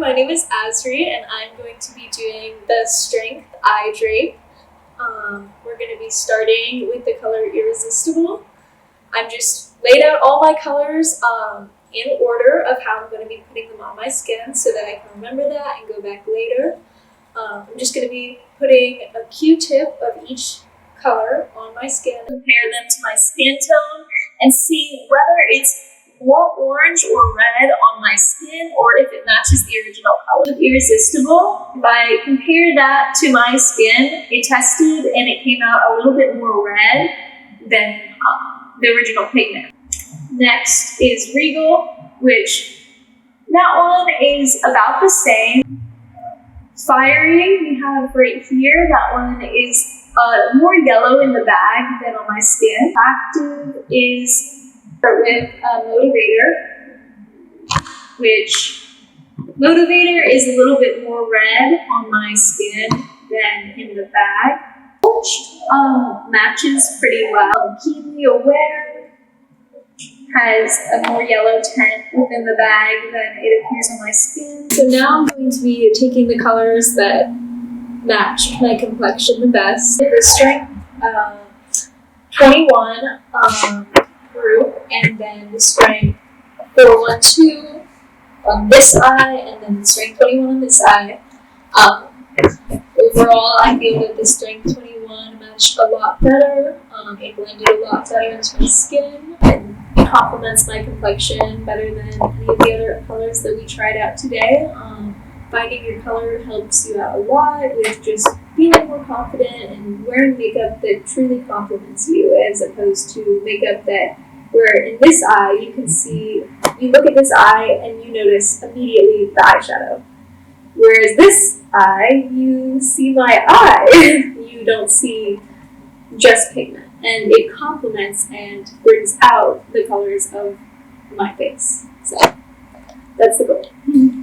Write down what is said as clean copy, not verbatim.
my name is Azriel, and I'm going to be doing the Strength Eye Drape. We're going to be starting with the color Irresistible. I've just laid out all my colors in order of how I'm going to be putting them on my skin so that I can remember that and go back later. I'm just going to be putting a Q-tip of each color on my skin, compare them to my skin tone, and see whether it's more orange or red on my skin or if it matches the original color. With Irresistible, if I compare that to my skin, it tested and it came out a little bit more red than the original pigment. Next is Regal, which that one is about the same. Fiery, we have right here, that one is more yellow in the bag than on my skin. Active is with Motivator, which Motivator is a little bit more red on my skin than in the bag. Which matches pretty well. Keenly Aware has a more yellow tint within the bag than it appears on my skin. So now I'm going to be taking the colors that match my complexion the best. The Strength 21 group, and then the Strength 412 on this eye, and then the Strength 21 on this eye. Overall, I feel that the Strength 21 matched a lot better. It blended a lot better into my skin and complements my complexion better than any of the other colors that we tried out today. Finding your color helps you out a lot with just feeling more confident and wearing makeup that truly complements you, as opposed to makeup that where in this eye you can see, you look at this eye and you notice immediately the eyeshadow. Whereas this eye, you see my eye, you don't see just pigment. And it complements and brings out the colors of my face. So that's the goal.